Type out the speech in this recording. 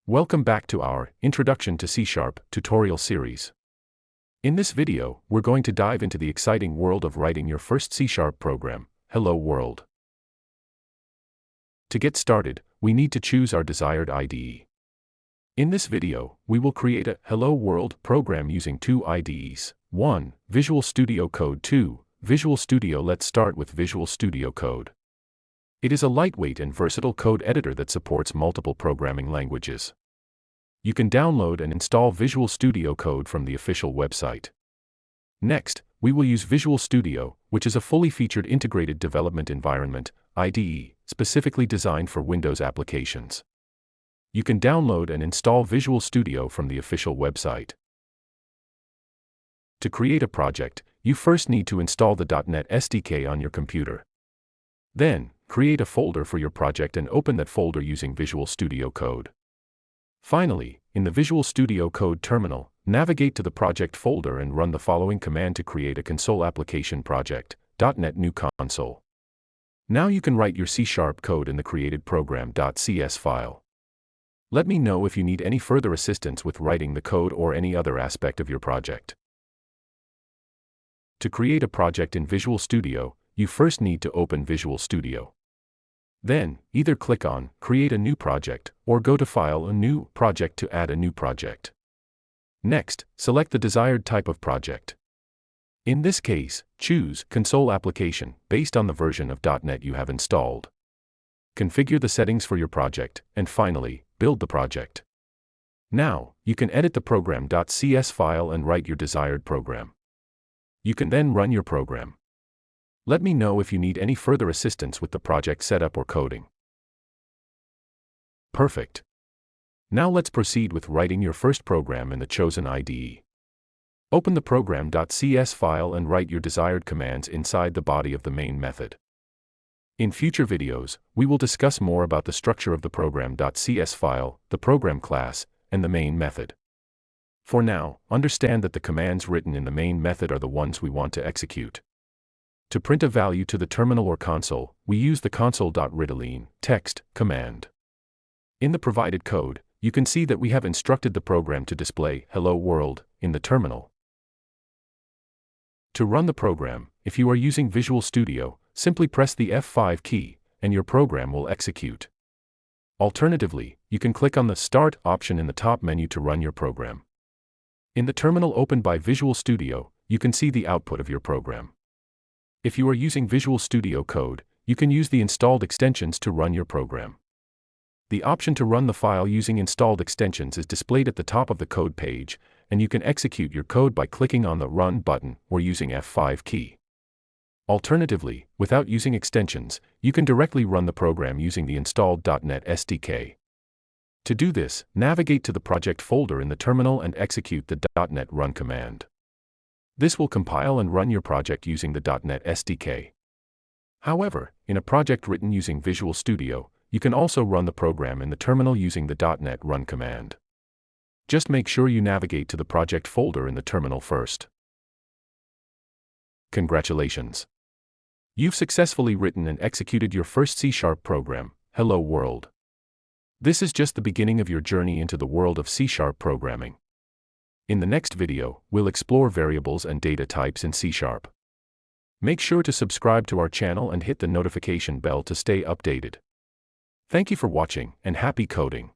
Welcome back to our Introduction to C# tutorial series. In this video, we're going to dive into the exciting world of writing your first C# program, Hello World. To get started, we need to choose our desired IDE. In this video, we will create a Hello World program using two IDEs. 1. Visual Studio Code 2. Visual Studio. Let's start with Visual Studio Code. It is a lightweight and versatile code editor that supports multiple programming languages. You can download and install Visual Studio Code from the official website. Next, we will use Visual Studio, which is a fully featured integrated development environment, IDE, specifically designed for Windows applications. You can download and install Visual Studio from the official website. To create a project, you first need to install the .NET SDK on your computer. Then, create a folder for your project and open that folder using Visual Studio Code. Finally, in the Visual Studio Code terminal, navigate to the project folder and run the following command to create a console application project, .NET New Console. Now you can write your C# code in the created program.cs file. Let me know if you need any further assistance with writing the code or any other aspect of your project. To create a project in Visual Studio, you first need to open Visual Studio. Then, either click on Create a New Project, or go to File, a New Project to add a new project. Next, select the desired type of project. In this case, choose Console Application, based on the version of .NET you have installed. Configure the settings for your project, and finally, build the project. Now, you can edit the program.cs file and write your desired program. You can then run your program. Let me know if you need any further assistance with the project setup or coding. Perfect. Now let's proceed with writing your first program in the chosen IDE. Open the program.cs file and write your desired commands inside the body of the main method. In future videos, we will discuss more about the structure of the program.cs file, the program class, and the main method. For now, understand that the commands written in the main method are the ones we want to execute. To print a value to the terminal or console, we use the console.readline text command. In the provided code, you can see that we have instructed the program to display Hello World in the terminal. To run the program, if you are using Visual Studio, simply press the F5 key, and your program will execute. Alternatively, you can click on the Start option in the top menu to run your program. In the terminal opened by Visual Studio, you can see the output of your program. If you are using Visual Studio Code, you can use the installed extensions to run your program. The option to run the file using installed extensions is displayed at the top of the code page, and you can execute your code by clicking on the Run button or using F5 key. Alternatively, without using extensions, you can directly run the program using the installed .NET SDK. To do this, navigate to the project folder in the terminal and execute the .NET Run command. This will compile and run your project using the .NET SDK. However, in a project written using Visual Studio, you can also run the program in the terminal using the .NET Run command. Just make sure you navigate to the project folder in the terminal first. Congratulations! You've successfully written and executed your first C# program, Hello World. This is just the beginning of your journey into the world of C# programming. In the next video, we'll explore variables and data types in C#. Make sure to subscribe to our channel and hit the notification bell to stay updated. Thank you for watching, and happy coding!